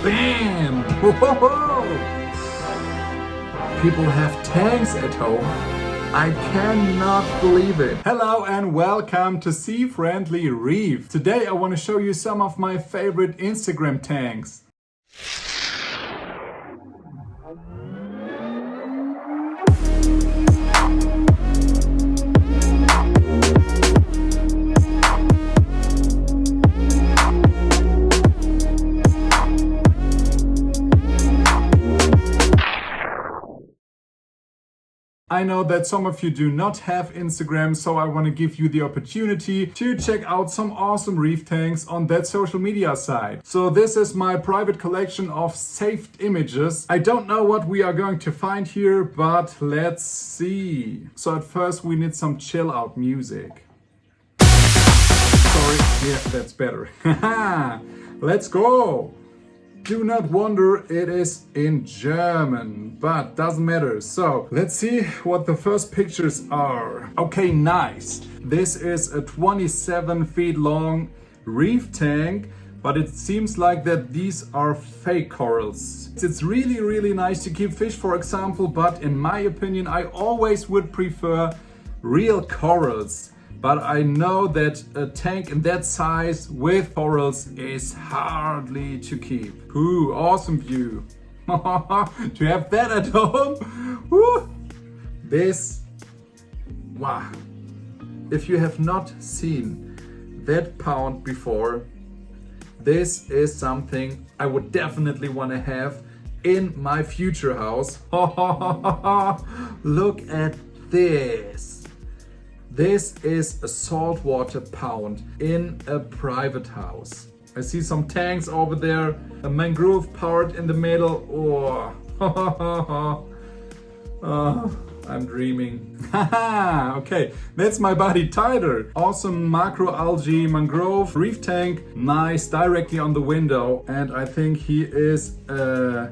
Bam! Whoa! People have tanks at home. I cannot believe it. Hello and welcome to Sea Friendly Reef. Today I want to show you some of my favorite Instagram tanks. I know that some of you do not have Instagram, so I want to give you the opportunity to check out some awesome reef tanks on that social media site. So this is my private collection of saved images. I don't know what we are going to find here, but let's see. So at first we need some chill out music. Sorry, yeah, that's better. Let's go. Do not wonder, it is in German, but doesn't matter. So let's see what the first pictures are. Okay, nice. This is a 27 feet long reef tank, but it seems like that these are fake corals. It's really nice to keep fish, for example, but in my opinion, I always would prefer real corals. But I know that a tank in that size with corals is hardly to keep. Ooh, awesome view. To have that at home. Woo. This, wow. If you have not seen that pond before, this is something I would definitely want to have in my future house. Look at this. This is a saltwater pond in a private house. I see some tanks over there, a mangrove part in the middle. Oh, I'm dreaming. Okay, that's my buddy Tyler. Awesome macroalgae mangrove reef tank. Nice, directly on the window. And I think he is a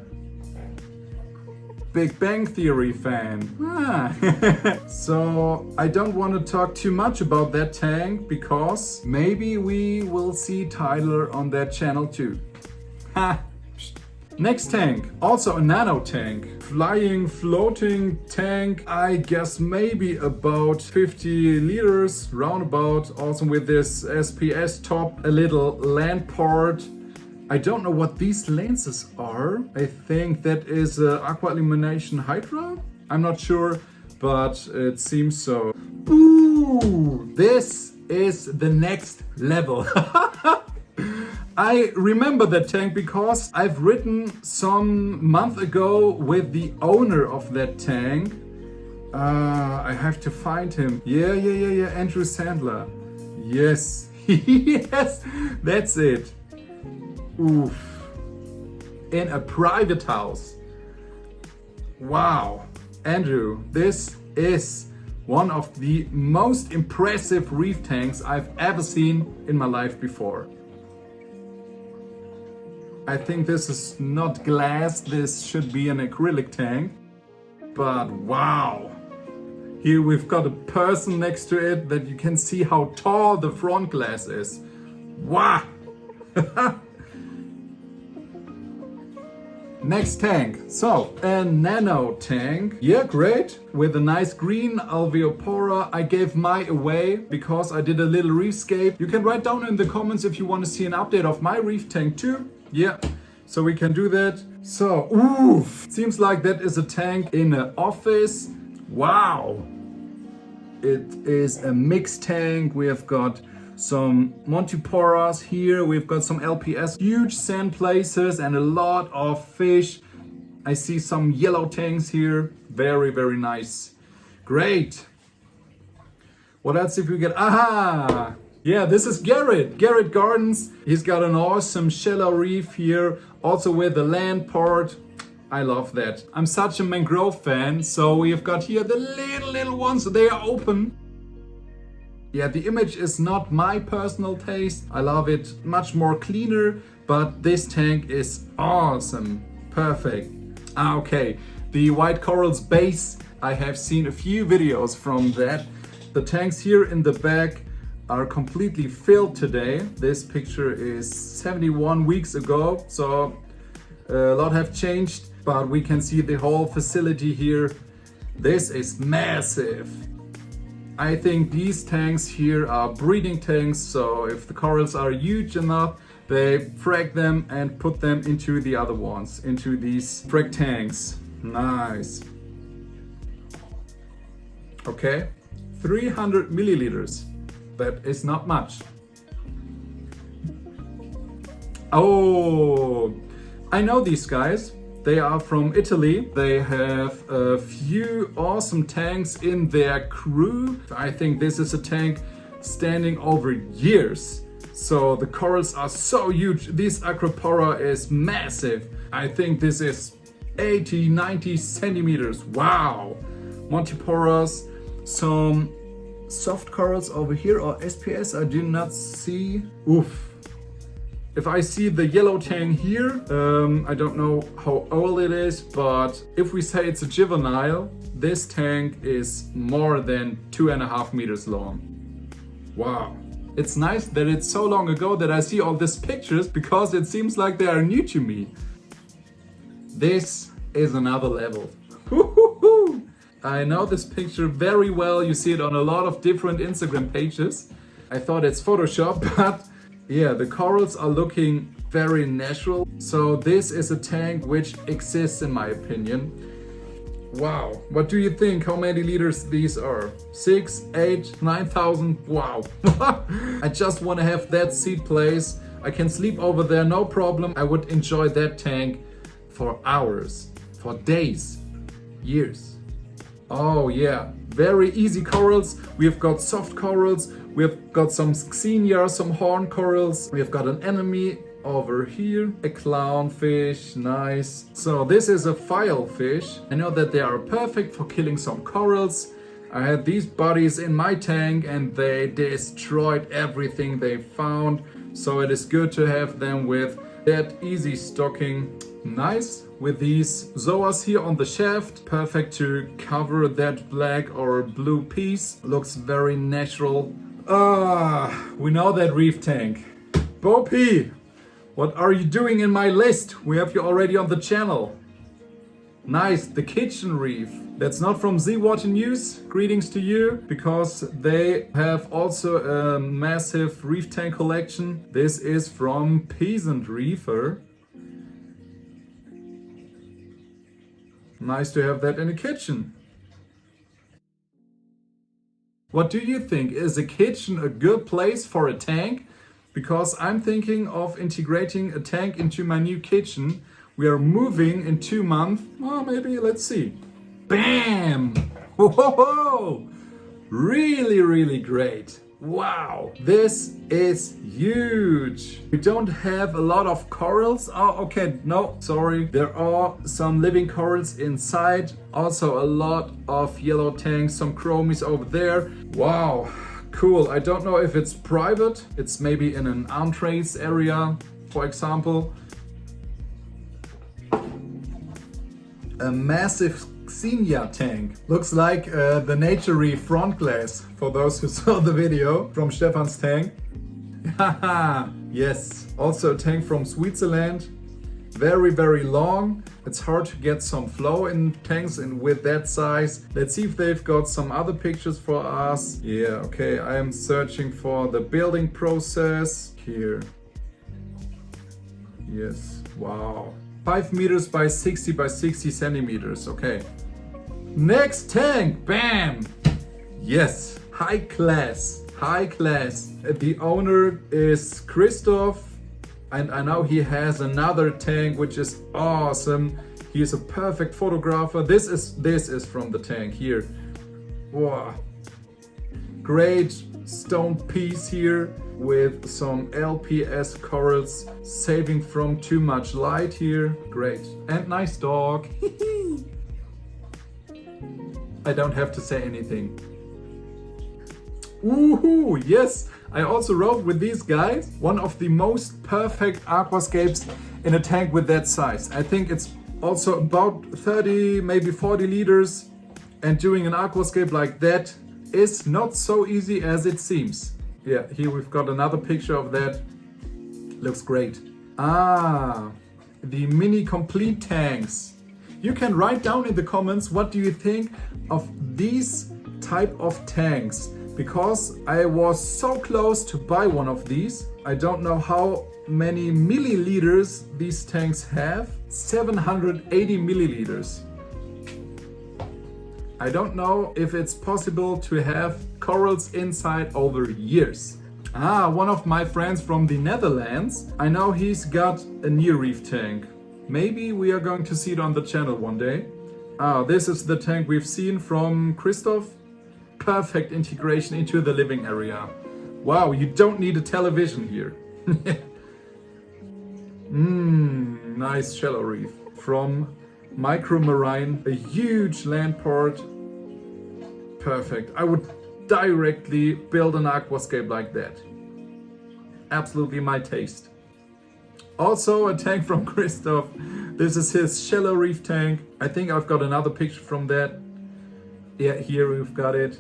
Big Bang Theory fan. So I don't want to talk too much about that tank because maybe we will see Tyler on that channel too. Next tank, also a nano tank. Flying, floating tank, I guess maybe about 50 liters, roundabout. Also with this SPS top, a little land part. I don't know what these lenses are. I think that is aqua illumination hydra. I'm not sure, but it seems so. Ooh, this is the next level. I remember that tank because I've written some month ago with the owner of that tank. I have to find him. Yeah, Andrew Sandler. Yes, yes, that's it. Oof. In a private house. Wow. Andrew, this is one of the most impressive reef tanks I've ever seen in my life before. I think this is not glass, this should be an acrylic tank. But wow. Here we've got a person next to it that you can see how tall the front glass is. Wow. Next tank, so a nano tank. Yeah, great, with a nice green alveopora. I gave my away because I did a little reefscape. You can write down in the comments if you want to see an update of my reef tank too. Yeah, so we can do that. So, oof, seems like that is a tank in an office. Wow, it is a mixed tank. We have got some Montiporas here, we've got some LPS, huge sand places and a lot of fish. I see some yellow tanks here, very nice. Great. What else if we get, aha! Yeah, this is Garrett Gardens. He's got an awesome shallow reef here, also with the land part. I love that. I'm such a mangrove fan, so we've got here the little ones, they are open. Yeah, the image is not my personal taste. I love it much more cleaner, but this tank is awesome. Perfect. Okay, the white corals base. I have seen a few videos from that. The tanks here in the back are completely filled today. This picture is 71 weeks ago, so A lot have changed, but we can see the whole facility here. This is massive. I think these tanks here are breeding tanks, so if the corals are huge enough, they frag them and put them into the other ones, into these frag tanks. Nice. Okay, 300 milliliters. That is not much. Oh, I know these guys. They are from Italy. They have a few awesome tanks in their crew. I think this is a tank standing over years. So the corals are so huge. This acropora is massive. I think this is 80, 90 centimeters. Wow. Montiporas, some soft corals over here, or SPS, I do not see. Oof. If I see the yellow tank here, I don't know how old it is, but if we say it's a juvenile, this tank is more than 2.5 meters long. Wow. It's nice that it's so long ago that I see all these pictures, because it seems like they are new to me. This is another level. I know this picture very well. You see it on a lot of different Instagram pages. I thought it's Photoshop, but yeah, the corals are looking very natural. So this is a tank which exists in my opinion. Wow, what do you think? How many liters these are? 6, 8, 9,000? Wow. I just want to have that seat place. I can sleep over there, no problem. I would enjoy that tank for hours, for days, years. Oh yeah, very easy corals. We've got soft corals. We've got some xenia, some horn corals. We've got an enemy over here, a clownfish, nice. So this is a filefish. I know that they are perfect for killing some corals. I had these buddies in my tank and they destroyed everything they found. So it is good to have them with that easy stocking. Nice. With these zoas here on the shaft, perfect to cover that black or blue piece. Looks very natural. We know that reef tank. Bo P, what are you doing in my list? We have you already on the channel. Nice, the kitchen reef. That's not from Seawater News. Greetings to you, because they have also a massive reef tank collection. This is from Peasant Reefer. Nice to have that in the kitchen. What do you think? Is a kitchen a good place for a tank? Because I'm thinking of integrating a tank into my new kitchen. We are moving in 2 months. Well, maybe, let's see. Bam! Whoa! Really, really great. Wow, this is huge. We don't have a lot of corals. Oh, okay, no, sorry. There are some living corals inside. Also a lot of yellow tanks, some chromies over there. Wow, cool. I don't know if it's private. It's maybe in an entrees area, for example. A massive Xenia tank. Looks like the Nature Reef front glass, for those who saw the video from Stefan's tank. Haha, yes. Also a tank from Switzerland. Very, very long. It's hard to get some flow in tanks and with that size. Let's see if they've got some other pictures for us. Yeah, okay, I am searching for the building process here. Yes, wow. 5 meters by 60 by 60 centimeters, okay. Next tank, bam! Yes, high class, high class. The owner is Christoph, and I know he has another tank which is awesome. He is a perfect photographer. This is from the tank here. Wow. Great stone piece here with some LPS corals, saving from too much light here. Great. And nice dog. I don't have to say anything. Woohoo! Yes, I also rode with these guys. One of the most perfect aquascapes in a tank with that size. I think it's also about 30, maybe 40 liters. And doing an aquascape like that is not so easy as it seems. Yeah, here we've got another picture of that. Looks great. Ah, the mini complete tanks. You can write down in the comments what do you think of these type of tanks, because I was so close to buy one of these. I don't know how many milliliters these tanks have. 780 milliliters. I don't know if it's possible to have corals inside over years. One of my friends from the Netherlands, I know he's got a new reef tank. Maybe we are going to see it on the channel one day. This is the tank we've seen from Christoph. Perfect integration into the living area. Wow, you don't need a television here. Nice shallow reef. From Micro Marine, a huge land port. Perfect. I would directly build an aquascape like that. Absolutely my taste. Also a tank from Christoph. This is his shallow reef tank. I think I've got another picture from that. Yeah, here we've got it.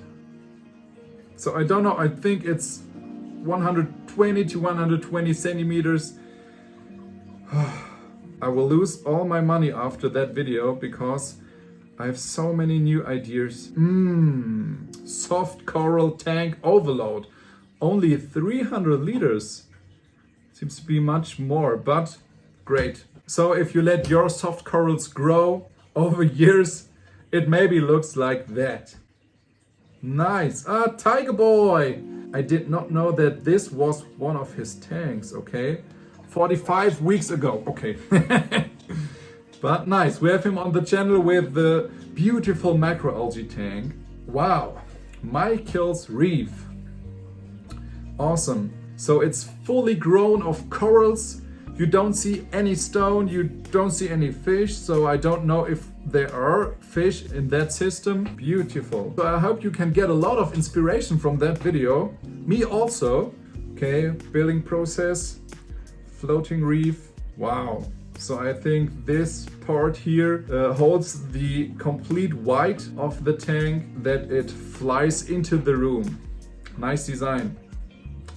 So I don't know, I think it's 120 to 120 centimeters. I will lose all my money after that video because I have so many new ideas. Soft coral tank overload. Only 300 liters. Seems to be much more, but great. So if you let your soft corals grow over years, it maybe looks like that. Nice. Tiger boy. I did not know that this was one of his tanks, okay? 45 weeks ago, okay. But nice, we have him on the channel with the beautiful macroalgae tank. Wow, Michael's Reef. Awesome. So it's fully grown of corals. You don't see any stone, you don't see any fish, so I don't know if there are fish in that system. Beautiful. So I hope you can get a lot of inspiration from that video. Me also. Okay, building process, floating reef. Wow. So I think this part here holds the complete weight of the tank that it flies into the room. Nice design.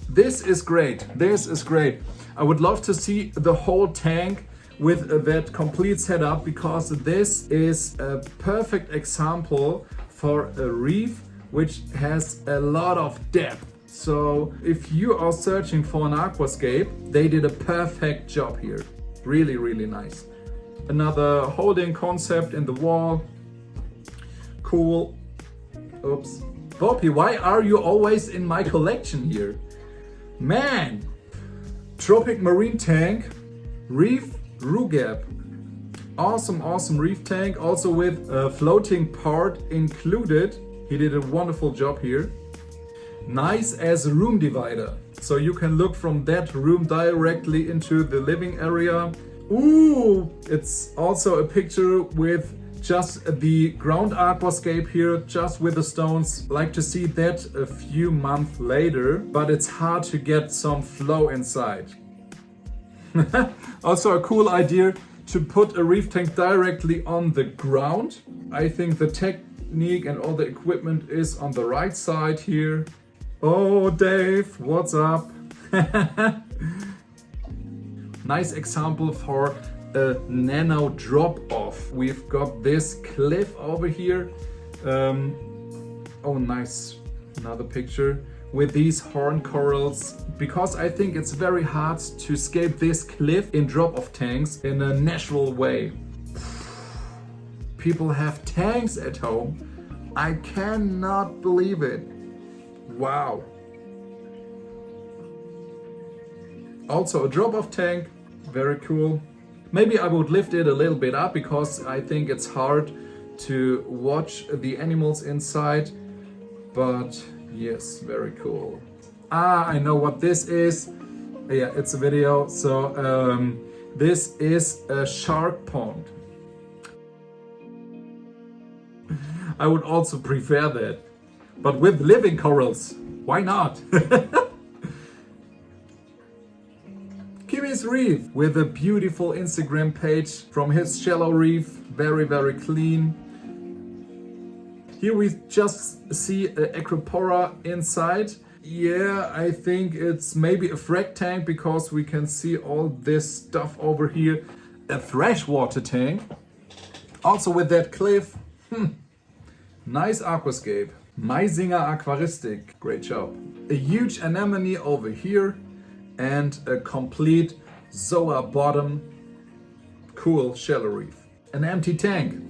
This is great. This is great. I would love to see the whole tank with that complete setup, because this is a perfect example for a reef which has a lot of depth. So if you are searching for an aquascape, they did a perfect job here. Really, really nice. Another holding concept in the wall. Cool. Oops. Boppy, why are you always in my collection here? Man! Tropic marine tank, reef Rugab. Awesome, awesome reef tank, also with a floating part included. He did a wonderful job here. Nice as a room divider. So you can look from that room directly into the living area. Ooh, it's also a picture with just the ground aquascape here, just with the stones. Like to see that a few months later, but it's hard to get some flow inside. Also a cool idea to put a reef tank directly on the ground. I think the technique and all the equipment is on the right side here. Oh, Dave, what's up? Nice example for a nano drop-off. We've got this cliff over here. Oh, nice. Another picture with these horn corals, because I think it's very hard to escape this cliff in drop-off tanks in a natural way. People have tanks at home. I cannot believe it. Wow. Also a drop-off tank, very cool. Maybe I would lift it a little bit up because I think it's hard to watch the animals inside, but yes, very cool. I know what this is. Yeah, it's a video. So this is a shark pond. I would also prefer that, but with living corals, why not? Kimmy's Reef with a beautiful Instagram page from his shallow reef, very, very clean. Here we just see an acropora inside. Yeah, I think it's maybe a frag tank because we can see all this stuff over here. a freshwater tank. Also with that cliff. Nice aquascape. Meisinger Aquaristik. Great job. A huge anemone over here and a complete Zoa bottom. Cool shallow reef. An empty tank.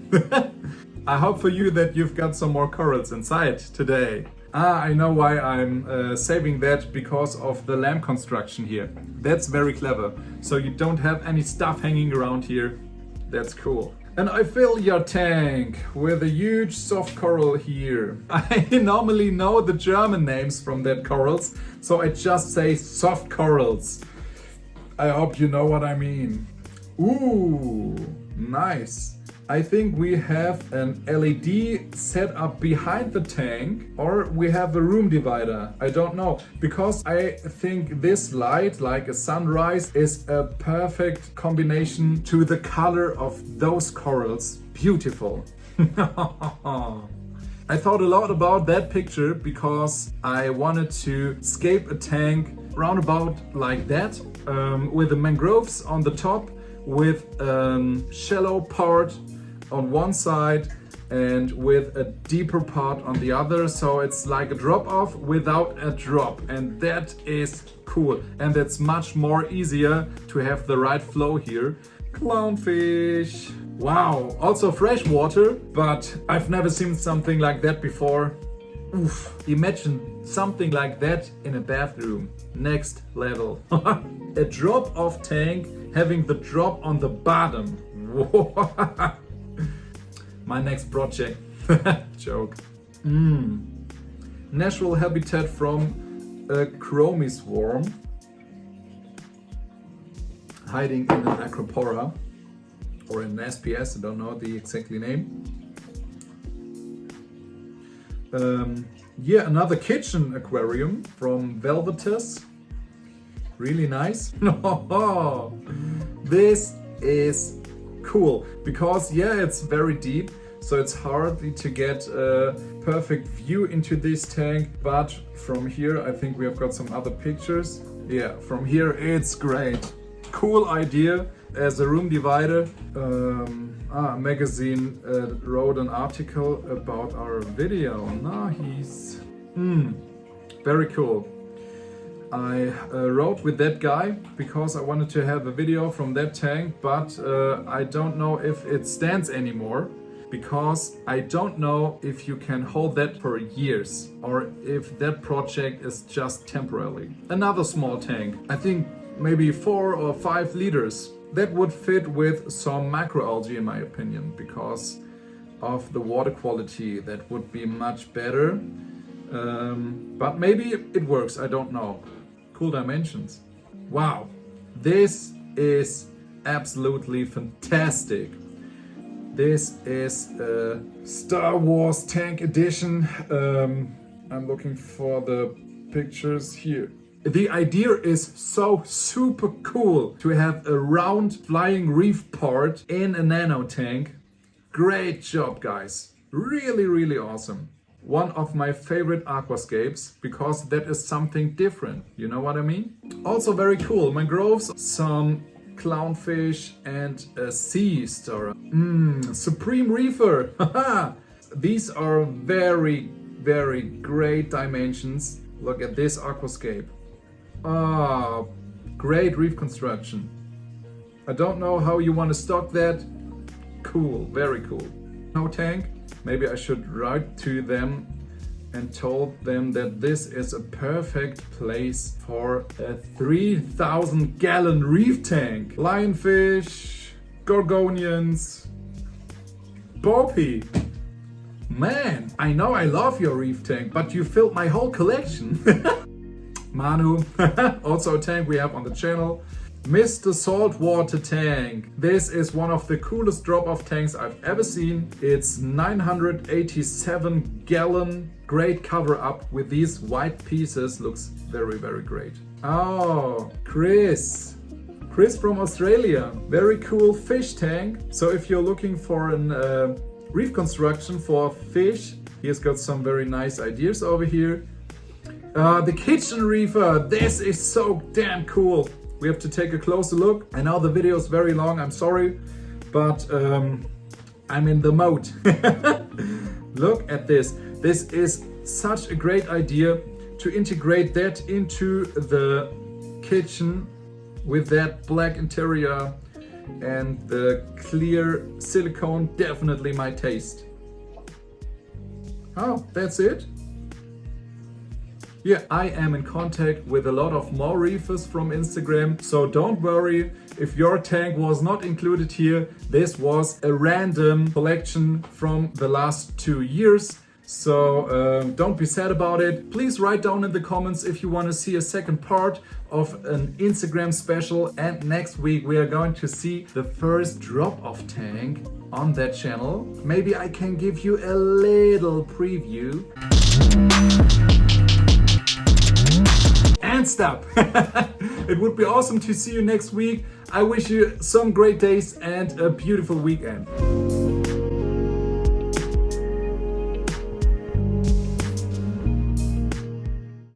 I hope for you that you've got some more corals inside today. I know why I'm saving that, because of the lamp construction here. That's very clever. So you don't have any stuff hanging around here. That's cool. And I fill your tank with a huge soft coral here. I normally know the German names from that corals, so I just say soft corals. I hope you know what I mean. Ooh, nice. I think we have an LED set up behind the tank, or we have a room divider. I don't know, because I think this light, like a sunrise, is a perfect combination to the color of those corals. Beautiful. I thought a lot about that picture because I wanted to scape a tank roundabout like that, with the mangroves on the top, with a shallow part on one side and with a deeper part on the other, so it's like a drop off without a drop, and that is cool, and it's much more easier to have the right flow here. Clownfish, wow, also fresh water, but I've never seen something like that before. Oof, imagine something like that in a bathroom. Next level. A drop off tank having the drop on the bottom. My next project. Joke. Natural habitat from a chromie swarm. Hiding in an acropora or an SPS, I don't know the exactly name. Yeah, another kitchen aquarium from Velvetus. Really nice. This is cool because yeah, it's very deep, so it's hard to get a perfect view into this tank, but from here I think we have got some other pictures. Yeah, from here it's great. Cool idea as a room divider. A magazine wrote an article about our video. Nice. Very cool. I wrote with that guy because I wanted to have a video from that tank, but I don't know if it stands anymore, because I don't know if you can hold that for years or if that project is just temporarily. Another small tank, I think maybe 4 or 5 liters. That would fit with some macroalgae in my opinion, because of the water quality. That would be much better. But maybe it works, I don't know. Cool dimensions. Wow, this is absolutely fantastic. This is a Star Wars tank edition. I'm looking for the pictures here. The idea is so super cool to have a round flying reef part in a nano tank. Great job, guys. Really, really awesome. One of my favorite aquascapes, because that is something different. You know what I mean? Also very cool. Mangroves, some clownfish, and a sea star. Supreme reefer. These are very, very great dimensions. Look at this aquascape. Great reef construction. I don't know how you want to stock that. Cool, very cool. No tank. Maybe I should write to them and told them that this is a perfect place for a 3,000 gallon reef tank. Lionfish, gorgonians, Bopey. Man, I know I love your reef tank, but you filled my whole collection. Manu, also a tank we have on the channel. Mr. Saltwater Tank. This is one of the coolest drop-off tanks I've ever seen. It's 987 gallon. Great cover up with these white pieces. Looks very, very great. Oh, Chris from Australia. Very cool fish tank. So if you're looking for an reef construction for fish, he's got some very nice ideas over here. The kitchen reefer. This is so damn cool. we have to take a closer look. I know the video is very long, I'm sorry, but I'm in the mode. Look at this. This is such a great idea to integrate that into the kitchen with that black interior and the clear silicone. Definitely my taste. Oh, that's it? Yeah, I am in contact with a lot of more reefers from Instagram, so don't worry if your tank was not included here. This was a random collection from the last 2 years. So don't be sad about it. Please write down in the comments if you want to see a second part of an Instagram special. And next week we are going to see the first drop-off tank on that channel. Maybe I can give you a little preview. And stop. It would be awesome to see you next week. I wish you some great days and a beautiful weekend.